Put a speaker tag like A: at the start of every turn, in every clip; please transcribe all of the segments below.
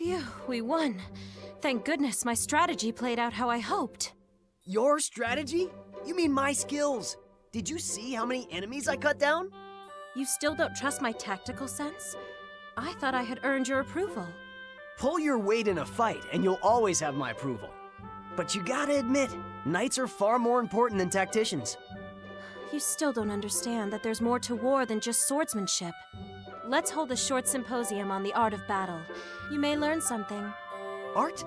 A: Phew, we won. Thank goodness my strategy played out how I hoped.
B: Your strategy? You mean my skills? Did you see how many enemies I cut down?
A: You still don't trust my tactical sense? I thought I had earned your approval.
B: Pull your weight in a fight, and you'll always have my approval. But you gotta admit, knights are far more important than tacticians.
A: You still don't understand that there's more to war than just swordsmanship. Let's hold a short symposium on the art of battle. You may learn something.
B: Art?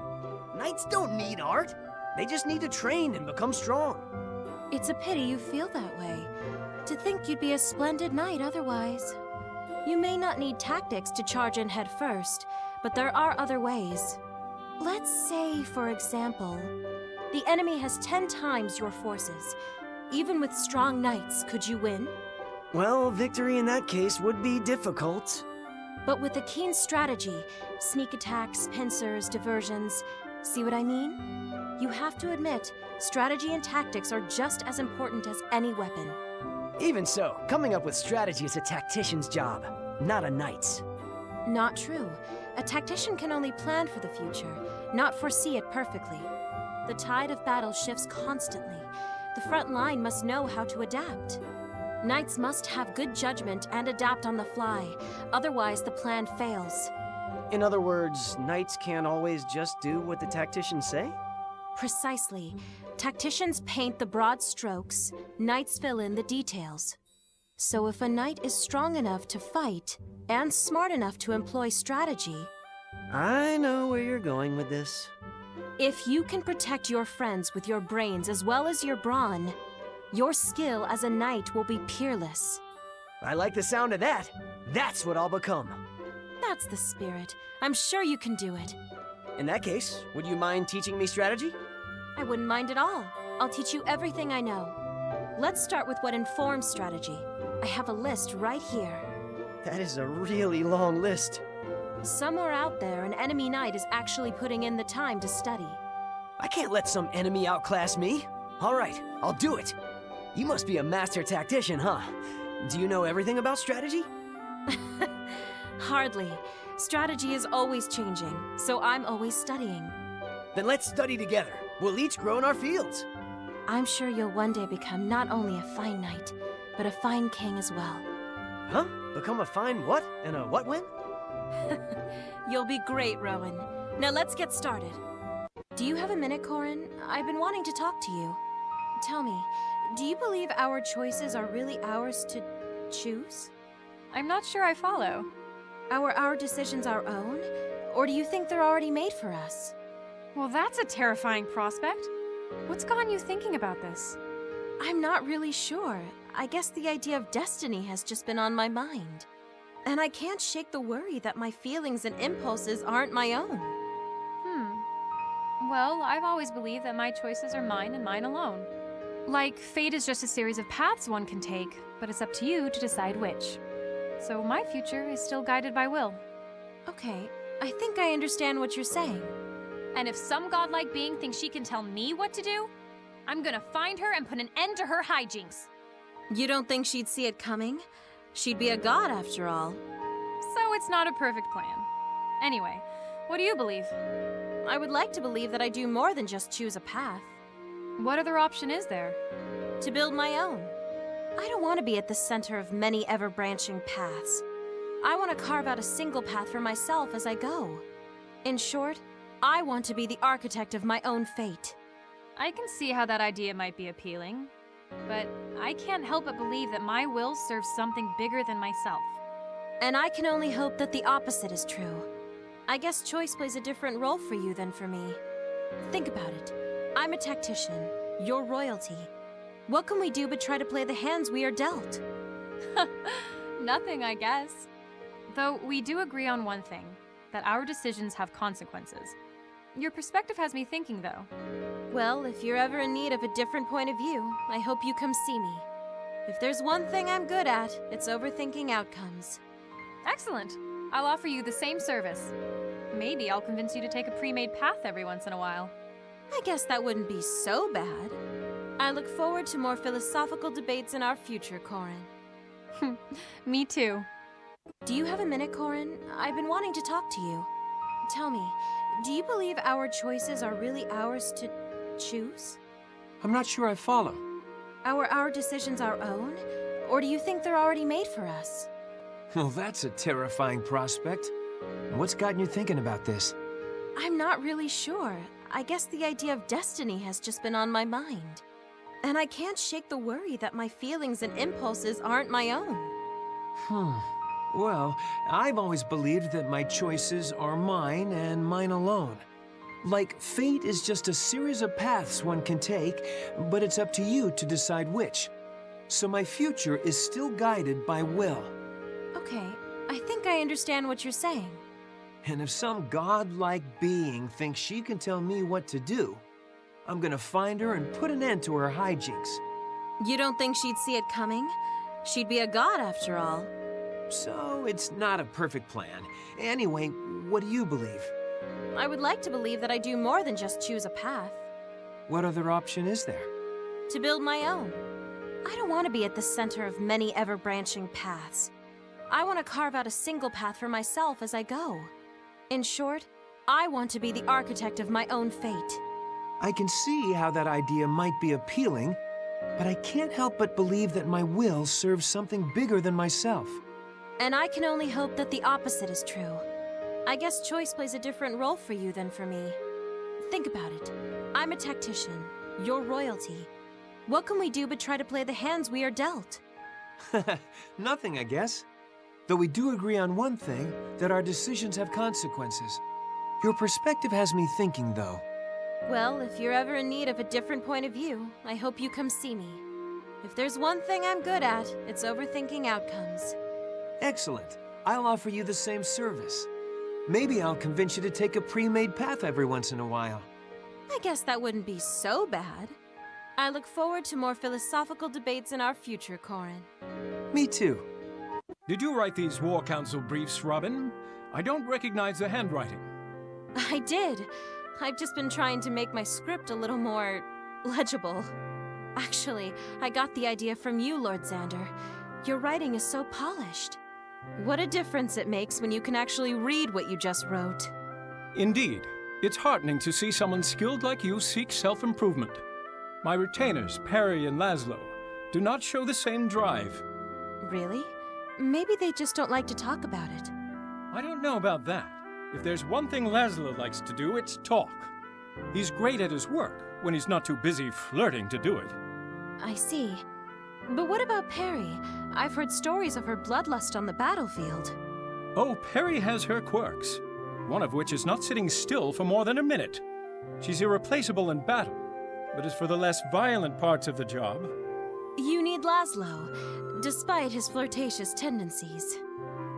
B: Knights don't need art. They just need to train and become strong.
A: It's a pity you feel that way. To think you'd be a splendid knight otherwise. You may not need tactics to charge in head first, but there are other ways. Let's say, for example, the enemy has 10 times your forces. Even with strong knights, could you win?
B: Well, victory in that case would be difficult.
A: But with a keen strategy, sneak attacks, pincers, diversions, see what I mean? You have to admit, strategy and tactics are just as important as any weapon.
B: Even so, coming up with strategy is a tactician's job, not a knight's.
A: Not true. A tactician can only plan for the future, not foresee it perfectly. The tide of battle shifts constantly. The front line must know how to adapt. Knights must have good judgment and adapt on the fly, otherwise the plan fails.
B: In other words, knights can't always just do what the tacticians say?
A: Precisely. Tacticians paint the broad strokes, knights fill in the details. So if a knight is strong enough to fight, and smart enough to employ strategy...
B: I know where you're going with this.
A: If you can protect your friends with your brains as well as your brawn, your skill as a knight will be peerless.
B: I like the sound of that. That's what I'll become.
A: That's the spirit. I'm sure you can do it.
B: In that case, would you mind teaching me strategy?
A: I wouldn't mind at all. I'll teach you everything I know. Let's start with what informs strategy. I have a list right here.
B: That is a really long list.
A: Somewhere out there, an enemy knight is actually putting in the time to study.
B: I can't let some enemy outclass me. All right, I'll do it. You must be a master tactician, huh? Do you know everything about strategy?
A: Hardly. Strategy is always changing, so I'm always studying.
B: Then let's study together. We'll each grow in our fields.
A: I'm sure you'll one day become not only a fine knight, but a fine king as well.
B: Huh? Become a fine what? And a what win?
A: You'll be great, Rowan. Now let's get started. Do you have a minute, Corrin? I've been wanting to talk to you. Tell me, do you believe our choices are really ours to choose?
C: I'm not sure I follow.
A: Are our decisions our own? Or do you think they're already made for us?
C: Well, that's a terrifying prospect. What's gotten you thinking about this?
A: I'm not really sure. I guess the idea of destiny has just been on my mind. And I can't shake the worry that my feelings and impulses aren't my own.
C: Well, I've always believed that my choices are mine and mine alone. Like, fate is just a series of paths one can take, but it's up to you to decide which. So my future is still guided by will.
A: Okay, I think I understand what you're saying.
C: And if some godlike being thinks she can tell me what to do, I'm gonna find her and put an end to her hijinks.
A: You don't think she'd see it coming? She'd be a god after all.
C: So it's not a perfect plan. Anyway, what do you believe?
A: I would like to believe that I do more than just choose a path.
C: What other option is there?
A: To build my own. I don't want to be at the center of many ever-branching paths. I want to carve out a single path for myself as I go. In short, I want to be the architect of my own fate.
C: I can see how that idea might be appealing, but I can't help but believe that my will serves something bigger than myself.
A: And I can only hope that the opposite is true. I guess choice plays a different role for you than for me. Think about it. I'm a tactician. You're royalty. What can we do but try to play the hands we are dealt?
C: Nothing, I guess. Though we do agree on one thing, that our decisions have consequences. Your perspective has me thinking, though.
A: Well, if you're ever in need of a different point of view, I hope you come see me. If there's one thing I'm good at, it's overthinking outcomes.
C: Excellent. I'll offer you the same service. Maybe I'll convince you to take a pre-made path every once in a while.
A: I guess that wouldn't be so bad. I look forward to more philosophical debates in our future, Corrin.
C: Me too.
A: Do you have a minute, Corrin? I've been wanting to talk to you. Tell me, do you believe our choices are really ours to choose?
D: I'm not sure I follow.
A: Are our decisions our own? Or do you think they're already made for us?
D: Well, that's a terrifying prospect. What's gotten you thinking about this?
A: I'm not really sure. I guess the idea of destiny has just been on my mind. And I can't shake the worry that my feelings and impulses aren't my own.
D: Well, I've always believed that my choices are mine and mine alone. Like, fate is just a series of paths one can take, but it's up to you to decide which. So my future is still guided by will.
A: Okay, I think I understand what you're saying.
D: And if some godlike being thinks she can tell me what to do, I'm gonna find her and put an end to her hijinks.
A: You don't think she'd see it coming? She'd be a god after all.
D: So it's not a perfect plan. Anyway, what do you believe?
A: I would like to believe that I do more than just choose a path.
D: What other option is there?
A: To build my own. I don't want to be at the center of many ever-branching paths. I want to carve out a single path for myself as I go. In short, I want to be the architect of my own fate.
D: I can see how that idea might be appealing, but I can't help but believe that my will serves something bigger than myself.
A: And I can only hope that the opposite is true. I guess choice plays a different role for you than for me. Think about it. I'm a tactician. You're royalty. What can we do but try to play the hands we are dealt?
D: Nothing, I guess. Though we do agree on one thing, that our decisions have consequences. Your perspective has me thinking, though.
A: Well, if you're ever in need of a different point of view, I hope you come see me. If there's one thing I'm good at, it's overthinking outcomes.
D: Excellent. I'll offer you the same service. Maybe I'll convince you to take a pre-made path every once in a while.
A: I guess that wouldn't be so bad. I look forward to more philosophical debates in our future, Corrin.
D: Me too.
E: Did you write these War Council briefs, Robin? I don't recognize the handwriting.
A: I did. I've just been trying to make my script a little more legible. Actually, I got the idea from you, Lord Xander. Your writing is so polished. What a difference it makes when you can actually read what you just wrote.
E: Indeed. It's heartening to see someone skilled like you seek self-improvement. My retainers, Perry and Laszlo, do not show the same drive.
A: Really? Maybe they just don't like to talk about it.
E: I don't know about that. If there's one thing Laszlo likes to do, it's talk. He's great at his work when he's not too busy flirting to do it.
A: I see. But what about Perry? I've heard stories of her bloodlust on the battlefield.
E: Oh, Perry has her quirks, one of which is not sitting still for more than a minute. She's irreplaceable in battle, but as for the less violent parts of the job...
A: You need Laszlo, despite his flirtatious tendencies.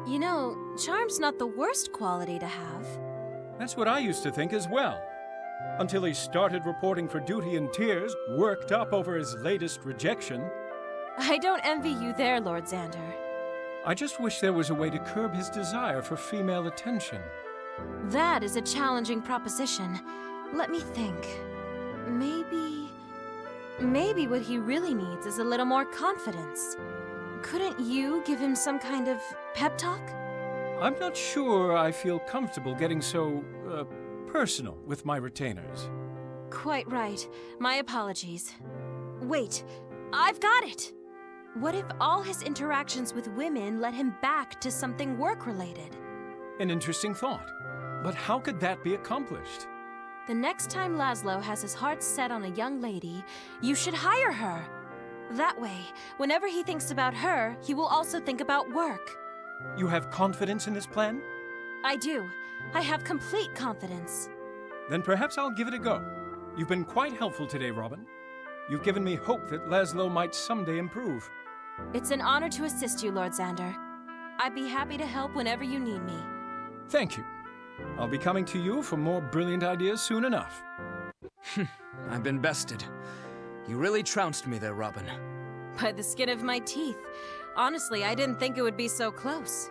A: You know, charm's not the worst quality to have.
E: That's what I used to think as well. Until he started reporting for duty in tears, worked up over his latest rejection.
A: I don't envy you there, Lord Xander.
E: I just wish there was a way to curb his desire for female attention.
A: That is a challenging proposition. Let me think. Maybe what he really needs is a little more confidence. Couldn't you give him some kind of pep talk?
E: I'm not sure I feel comfortable getting so, personal with my retainers.
A: Quite right. My apologies. Wait, I've got it! What if all his interactions with women led him back to something work-related?
E: An interesting thought. But how could that be accomplished?
A: The next time Laszlo has his heart set on a young lady, you should hire her. That way, whenever he thinks about her, he will also think about work.
E: You have confidence in this plan?
A: I do. I have complete confidence.
E: Then perhaps I'll give it a go. You've been quite helpful today, Robin. You've given me hope that Laszlo might someday improve.
A: It's an honor to assist you, Lord Xander. I'd be happy to help whenever you need me.
E: Thank you. I'll be coming to you for more brilliant ideas soon enough.
F: I've been bested. You really trounced me there, Robin.
A: By the skin of my teeth. Honestly, I didn't think it would be so close.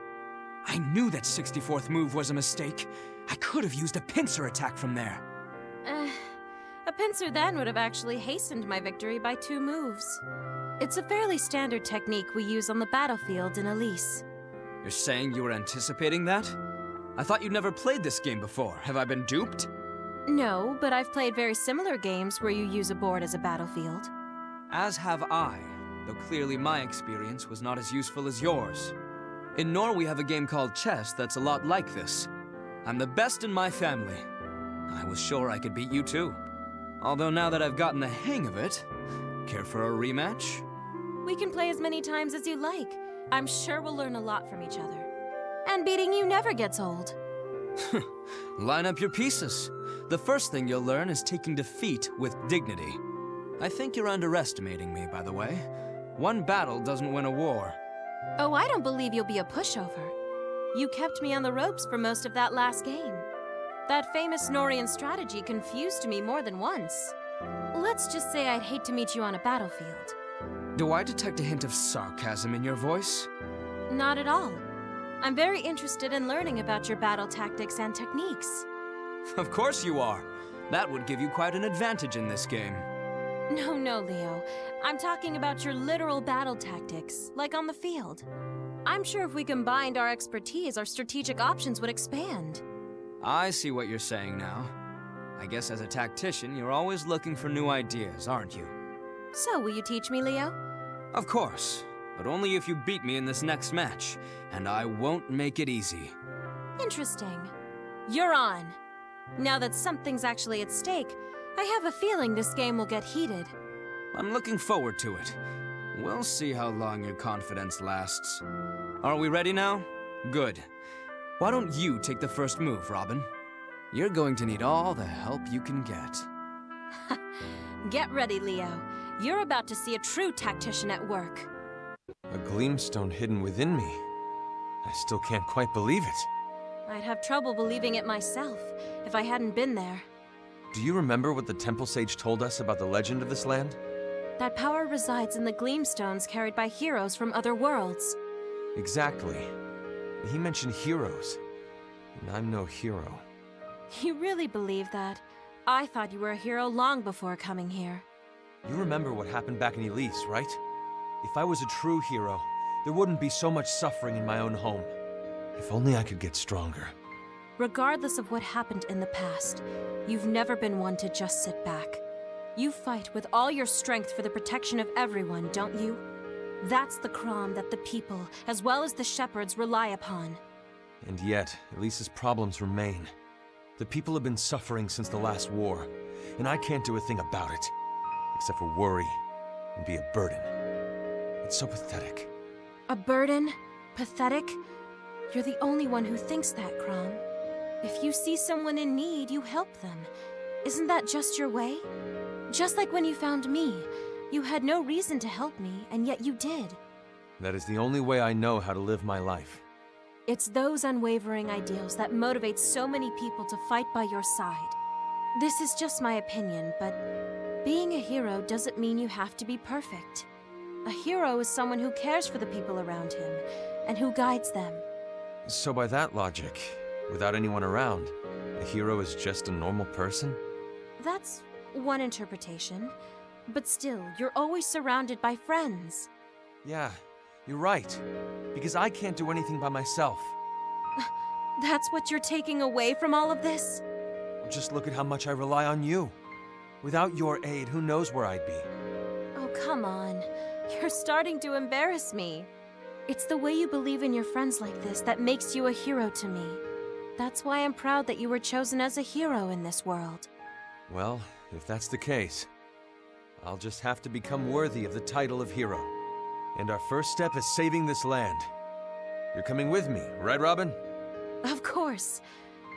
F: I knew that 64th move was a mistake. I could have used a pincer attack from there.
A: A pincer then would have actually hastened my victory by 2 moves. It's a fairly standard technique we use on the battlefield in Elise.
F: You're saying you were anticipating that? I thought you'd never played this game before. Have I been duped?
A: No, but I've played very similar games where you use a board as a battlefield.
F: As have I, though clearly my experience was not as useful as yours. In Nor, we have a game called chess that's a lot like this. I'm the best in my family. I was sure I could beat you too. Although now that I've gotten the hang of it, care for a rematch?
A: We can play as many times as you like. I'm sure we'll learn a lot from each other. And beating you never gets old.
F: Line up your pieces. The first thing you'll learn is taking defeat with dignity. I think you're underestimating me, by the way. One battle doesn't win a war.
A: Oh, I don't believe you'll be a pushover. You kept me on the ropes for most of that last game. That famous Norian strategy confused me more than once. Let's just say I'd hate to meet you on a battlefield.
F: Do I detect a hint of sarcasm in your voice?
A: Not at all. I'm very interested in learning about your battle tactics and techniques.
F: Of course you are. That would give you quite an advantage in this game.
A: No, Leo. I'm talking about your literal battle tactics, like on the field. I'm sure if we combined our expertise, our strategic options would expand.
F: I see what you're saying now. I guess as a tactician, you're always looking for new ideas, aren't you?
A: So, will you teach me, Leo?
F: Of course, but only if you beat me in this next match, and I won't make it easy.
A: Interesting. You're on. Now that something's actually at stake, I have a feeling this game will get heated.
F: I'm looking forward to it. We'll see how long your confidence lasts. Are we ready now? Good. Why don't you take the first move, Robin? You're going to need all the help you can get.
A: Get ready, Leo. You're about to see a true tactician at work.
G: A gleamstone hidden within me. I still can't quite believe it.
A: I'd have trouble believing it myself, if I hadn't been there.
G: Do you remember what the Temple Sage told us about the legend of this land?
A: That power resides in the gleamstones carried by heroes from other worlds.
G: Exactly. He mentioned heroes, and I'm no hero.
A: You really believe that? I thought you were a hero long before coming here.
G: You remember what happened back in Elise, right? If I was a true hero, there wouldn't be so much suffering in my own home. If only I could get stronger.
A: Regardless of what happened in the past, you've never been one to just sit back. You fight with all your strength for the protection of everyone, don't you? That's the Chrom that the people, as well as the shepherds, rely upon.
G: And yet, Elise's problems remain. The people have been suffering since the last war, and I can't do a thing about it, except for worry and be a burden. It's so pathetic.
A: A burden? Pathetic? You're the only one who thinks that, Chrom. If you see someone in need, you help them. Isn't that just your way? Just like when you found me. You had no reason to help me, and yet you did.
G: That is the only way I know how to live my life.
A: It's those unwavering ideals that motivate so many people to fight by your side. This is just my opinion, but being a hero doesn't mean you have to be perfect. A hero is someone who cares for the people around him, and who guides them.
G: So by that logic, without anyone around, a hero is just a normal person?
A: That's one interpretation. But still, you're always surrounded by friends.
G: Yeah, you're right. Because I can't do anything by myself.
A: That's what you're taking away from all of this?
G: Just look at how much I rely on you. Without your aid, who knows where I'd be?
A: Oh, come on. You're starting to embarrass me. It's the way you believe in your friends like this that makes you a hero to me. That's why I'm proud that you were chosen as a hero in this world.
G: Well, if that's the case, I'll just have to become worthy of the title of hero. And our first step is saving this land. You're coming with me, right, Robin?
A: Of course.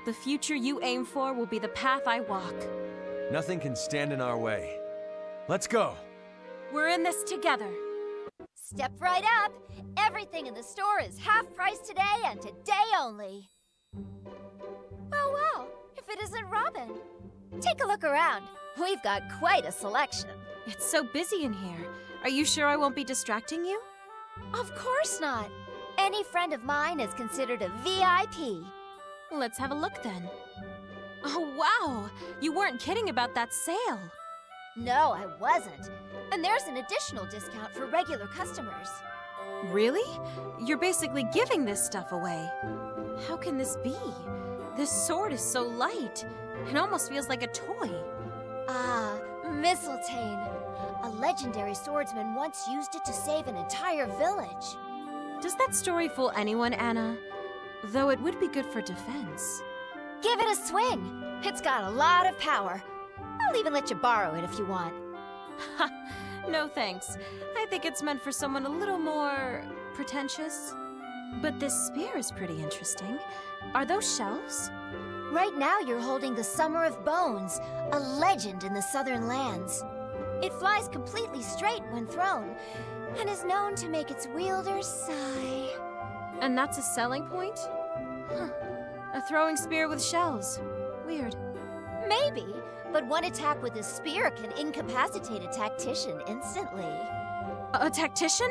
A: The future you aim for will be the path I walk.
G: Nothing can stand in our way. Let's go!
A: We're in this together.
H: Step right up. Everything in the store is half price today and today only. Oh, wow. If it isn't Robin. Take a look around. We've got quite a selection.
A: It's so busy in here. Are you sure I won't be distracting you?
H: Of course not. Any friend of mine is considered a VIP.
A: Let's have a look then. Oh, wow! You weren't kidding about that sale.
H: No, I wasn't. And there's an additional discount for regular customers.
A: Really? You're basically giving this stuff away. How can this be? This sword is so light. It almost feels like a toy.
H: Ah, Mistletoe. A legendary swordsman once used it to save an entire village.
A: Does that story fool anyone, Anna? Though it would be good for defense.
H: Give it a swing. It's got a lot of power. I'll even let you borrow it if you want.
A: Ha! No thanks. I think it's meant for someone a little more pretentious. But this spear is pretty interesting. Are those shells?
H: Right now you're holding the Summer of Bones, a legend in the southern lands. It flies completely straight when thrown, and is known to make its wielder sigh.
A: And that's a selling point? Huh. A throwing spear with shells. Weird.
H: Maybe, but one attack with a spear can incapacitate a tactician instantly.
A: A tactician?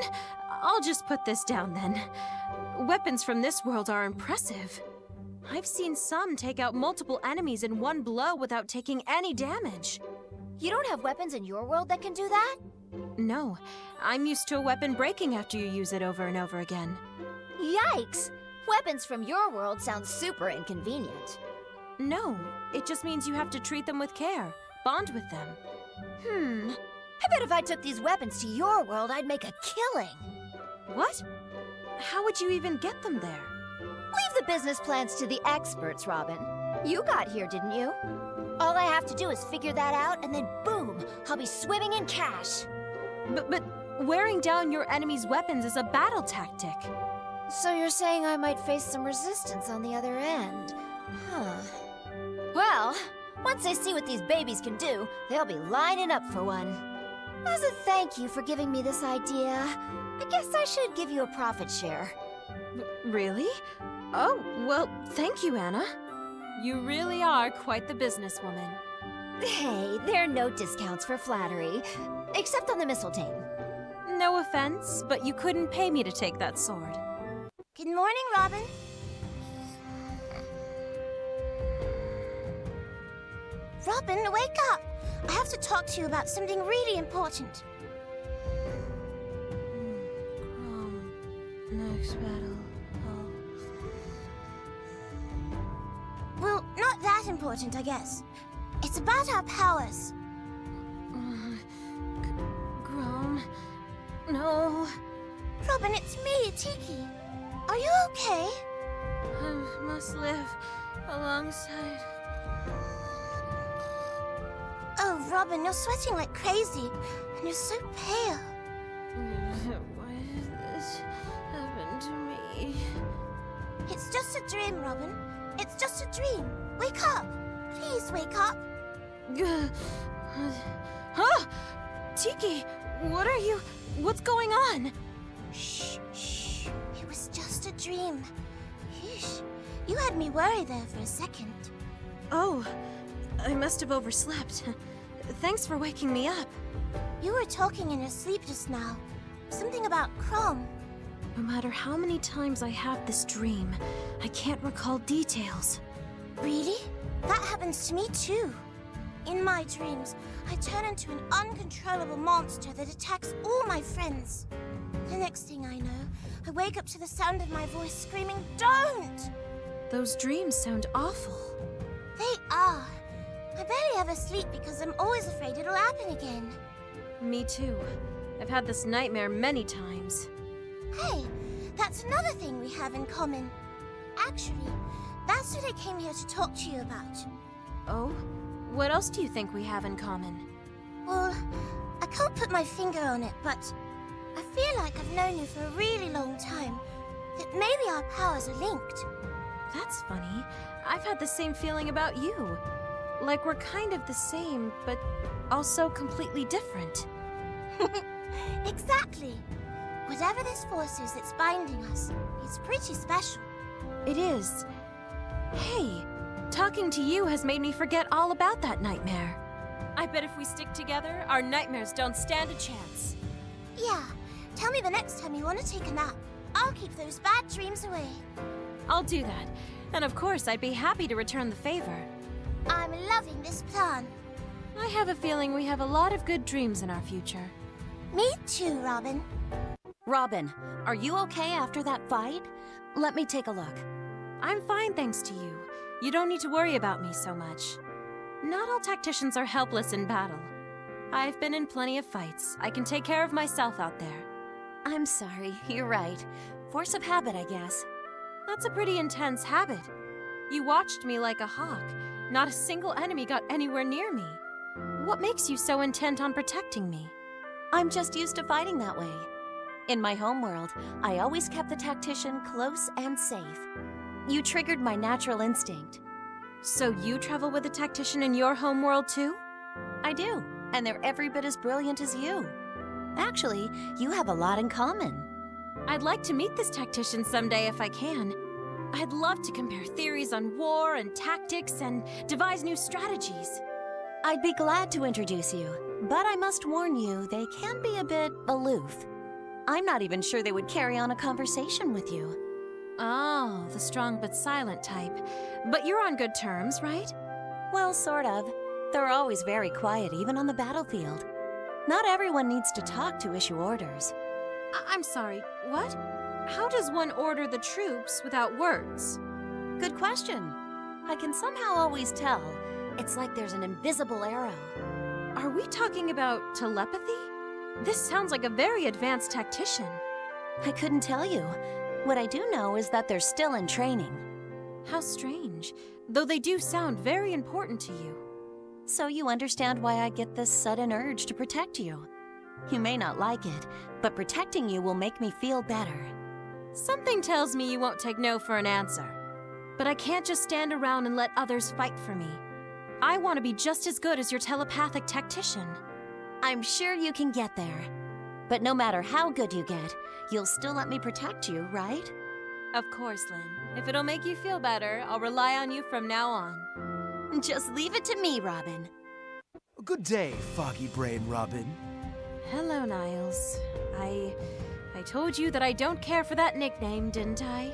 A: I'll just put this down then. Weapons from this world are impressive. I've seen some take out multiple enemies in one blow without taking any damage.
H: You don't have weapons in your world that can do that?
A: No, I'm used to a weapon breaking after you use it over and over again.
H: Yikes! Weapons from your world sound super inconvenient.
A: No, it just means you have to treat them with care, bond with them.
H: I bet if I took these weapons to your world, I'd make a killing.
A: What? How would you even get them there?
H: Leave the business plans to the experts, Robin. You got here, didn't you? All I have to do is figure that out, and then boom, I'll be swimming in cash.
A: But wearing down your enemy's weapons is a battle tactic.
H: So you're saying I might face some resistance on the other end? Huh. Well, once they see what these babies can do, they'll be lining up for one. As a thank you for giving me this idea, I guess I should give you a profit share.
A: Really? Oh, well, thank you, Anna. You really are quite the businesswoman.
H: Hey, there are no discounts for flattery, except on the mistletoe.
A: No offense, but you couldn't pay me to take that sword.
I: Good morning, Robin. Robin, wake up! I have to talk to you about something really important.
A: Next battle.
I: Well, not that important, I guess. It's about our powers.
A: Chrom. No.
I: Robin, it's me, Tiki. Are you okay?
A: I must live alongside.
I: Oh, Robin, you're sweating like crazy, and you're so pale.
A: Why did this happen to me?
I: It's just a dream, Robin. It's just a dream. Wake up. Please wake up.
A: Huh? Tiki, what are you... What's going on?
I: Shh, shh. It was just a dream. Yeesh. You had me worried there for a second.
A: Oh, I must have overslept. Thanks for waking me up.
I: You were talking in your sleep just now. Something about Chrom.
A: No matter how many times I have this dream, I can't recall details.
I: Really? That happens to me too. In my dreams, I turn into an uncontrollable monster that attacks all my friends. The next thing I know, I wake up to the sound of my voice screaming, "Don't!"
A: Those dreams sound awful.
I: They are. I barely ever sleep because I'm always afraid it'll happen again.
A: Me too. I've had this nightmare many times.
I: Hey, that's another thing we have in common. Actually, that's what I came here to talk to you about.
A: Oh? What else do you think we have in common?
I: Well, I can't put my finger on it, but I feel like I've known you for a really long time. That maybe our powers are linked.
A: That's funny. I've had the same feeling about you. Like we're kind of the same, but also completely different.
I: Exactly. Whatever this force is that's binding us, it's pretty special.
A: It is. Hey, talking to you has made me forget all about that nightmare. I bet if we stick together, our nightmares don't stand a chance.
I: Yeah, tell me the next time you want to take a nap. I'll keep those bad dreams away.
A: I'll do that. And of course, I'd be happy to return the favor.
I: I'm loving this plan.
A: I have a feeling we have a lot of good dreams in our future.
I: Me too, Robin.
J: Robin, are you okay after that fight? Let me take a look.
A: I'm fine thanks to you. You don't need to worry about me so much. Not all tacticians are helpless in battle. I've been in plenty of fights. I can take care of myself out there.
J: I'm sorry, you're right. Force of habit, I guess.
A: That's a pretty intense habit. You watched me like a hawk. Not a single enemy got anywhere near me. What makes you so intent on protecting me?
J: I'm just used to fighting that way. In my homeworld, I always kept the tactician close and safe. You triggered my natural instinct.
A: So you travel with a tactician in your homeworld too?
J: I do, and they're every bit as brilliant as you. Actually, you have a lot in common.
A: I'd like to meet this tactician someday if I can. I'd love to compare theories on war and tactics and devise new strategies.
J: I'd be glad to introduce you, but I must warn you, they can be a bit aloof. I'm not even sure they would carry on a conversation with you.
A: Oh, the strong but silent type. But you're on good terms, right?
J: Well, sort of. They're always very quiet, even on the battlefield. Not everyone needs to talk to issue orders.
A: I'm sorry, what? How does one order the troops without words?
J: Good question. I can somehow always tell. It's like there's an invisible arrow.
A: Are we talking about telepathy? This sounds like a very advanced tactician.
J: I couldn't tell you. What I do know is that they're still in training.
A: How strange, though they do sound very important to you.
J: So you understand why I get this sudden urge to protect you. You may not like it, but protecting you will make me feel better.
A: Something tells me you won't take no for an answer. But I can't just stand around and let others fight for me. I want to be just as good as your telepathic tactician.
J: I'm sure you can get there. But no matter how good you get, you'll still let me protect you, right?
A: Of course, Lynn. If it'll make you feel better, I'll rely on you from now on.
J: Just leave it to me, Robin.
K: Good day, Foggy Brain Robin.
A: Hello, Niles. I told you that I don't care for that nickname, didn't I?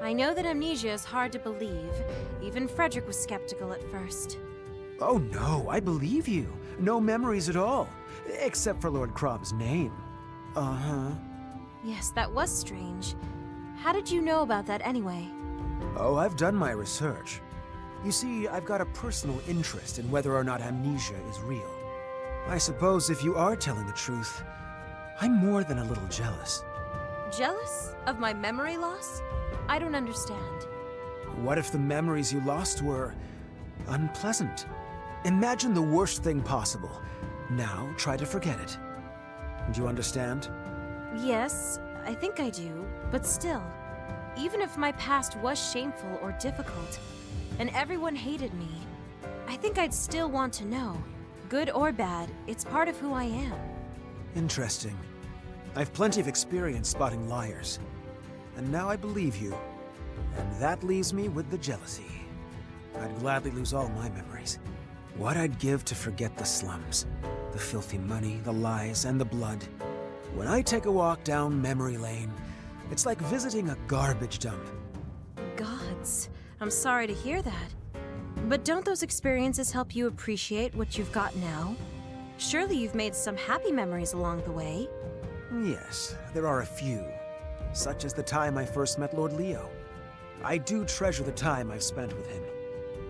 A: I know that amnesia is hard to believe. Even Frederick was skeptical at first.
K: Oh no, I believe you. No memories at all. Except for Lord Chrom's name. Uh-huh.
A: Yes, that was strange. How did you know about that anyway?
K: Oh, I've done my research. You see, I've got a personal interest in whether or not amnesia is real. I suppose if you are telling the truth, I'm more than a little jealous.
A: Jealous? Of my memory loss? I don't understand.
K: What if the memories you lost were unpleasant? Imagine the worst thing possible. Now try to forget it. Do you understand?
A: Yes, I think I do, but still, even if my past was shameful or difficult, and everyone hated me, I think I'd still want to know. Good or bad, it's part of who I am.
K: Interesting. I've plenty of experience spotting liars. And now I believe you. And that leaves me with the jealousy. I'd gladly lose all my memories. What I'd give to forget the slums. The filthy money, the lies, and the blood. When I take a walk down memory lane, it's like visiting a garbage dump.
A: Gods, I'm sorry to hear that. But don't those experiences help you appreciate what you've got now? Surely you've made some happy memories along the way.
K: Yes, there are a few. Such as the time I first met Lord Leo. I do treasure the time I've spent with him.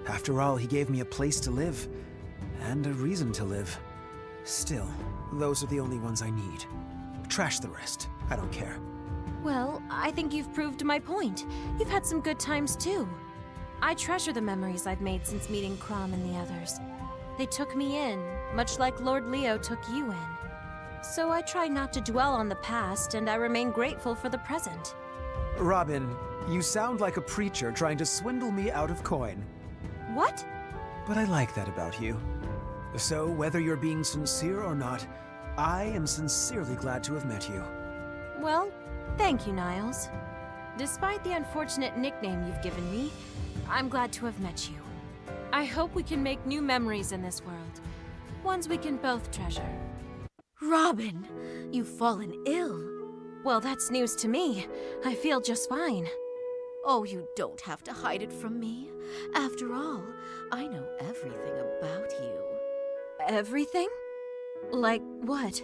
K: After all, he gave me a place to live, and a reason to live. Still, those are the only ones I need. Trash the rest. I don't care.
A: Well, I think you've proved my point. You've had some good times too. I treasure the memories I've made since meeting Chrom and the others. They took me in, much like Lord Leo took you in. So I try not to dwell on the past, and I remain grateful for the present.
K: Robin, you sound like a preacher trying to swindle me out of coin.
A: What?
K: But I like that about you. So, whether you're being sincere or not, I am sincerely glad to have met you.
A: Well, thank you, Niles. Despite the unfortunate nickname you've given me, I'm glad to have met you. I hope we can make new memories in this world. Ones we can both treasure.
J: Robin, you've fallen ill.
A: Well, that's news to me. I feel just fine.
J: Oh, you don't have to hide it from me. After all, I know everything about you.
A: Everything? Like what?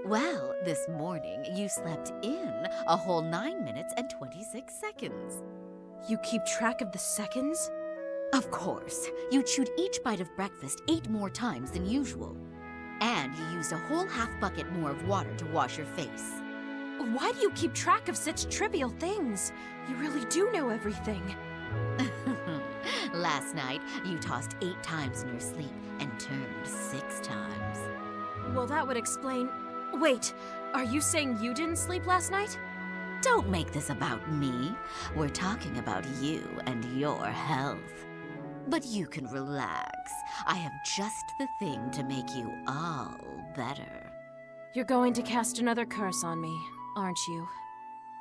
J: Well, this morning you slept in a whole 9 minutes and 26 seconds.
A: You keep track of the seconds?
L: Of course. You chewed each bite of breakfast 8 more times than usual. And you used a whole half bucket more of water to wash your face.
A: Why do you keep track of such trivial things? You really do know everything.
L: Last night, you tossed 8 times in your sleep and turned 6 times.
A: Well, that would explain... Wait, are you saying you didn't sleep last night?
L: Don't make this about me. We're talking about you and your health. But you can relax. I have just the thing to make you all better.
A: You're going to cast another curse on me, aren't you?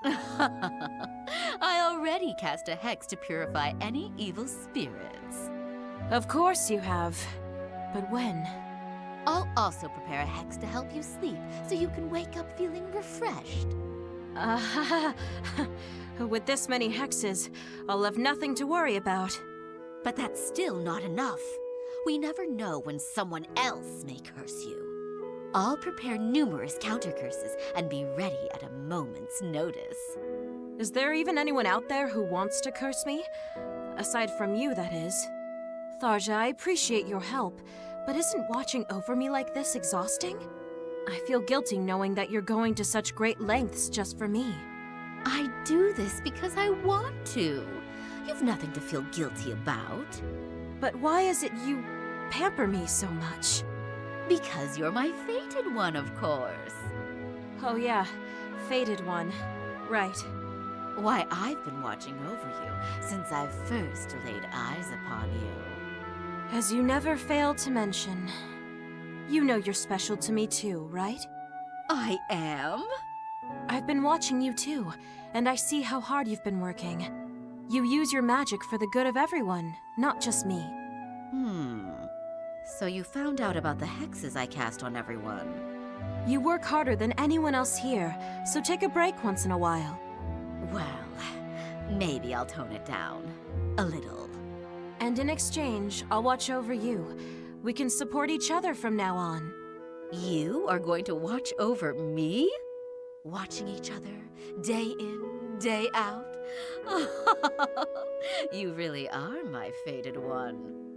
L: I already cast a hex to purify any evil spirits.
A: Of course you have. But when?
L: I'll also prepare a hex to help you sleep, so you can wake up feeling refreshed.
A: With this many hexes, I'll have nothing to worry about.
L: But that's still not enough. We never know when someone else may curse you. I'll prepare numerous counter curses and be ready at a moment's notice.
A: Is there even anyone out there who wants to curse me? Aside from you, that is. Tharja, I appreciate your help, but isn't watching over me like this exhausting? I feel guilty knowing that you're going to such great lengths just for me.
L: I do this because I want to. You've nothing to feel guilty about.
A: But why is it you pamper me so much?
L: Because you're my fated one, of course.
A: Oh yeah, fated one. Right.
L: Why, I've been watching over you since I first laid eyes upon you.
A: As you never fail to mention. You know you're special to me too, right?
L: I am?
A: I've been watching you too, and I see how hard you've been working. You use your magic for the good of everyone, not just me.
L: So you found out about the hexes I cast on everyone.
A: You work harder than anyone else here, so take a break once in a while.
L: Well, maybe I'll tone it down. A little.
A: And in exchange, I'll watch over you. We can support each other from now on.
L: You are going to watch over me? Watching each other, day in, day out? You really are my fated one.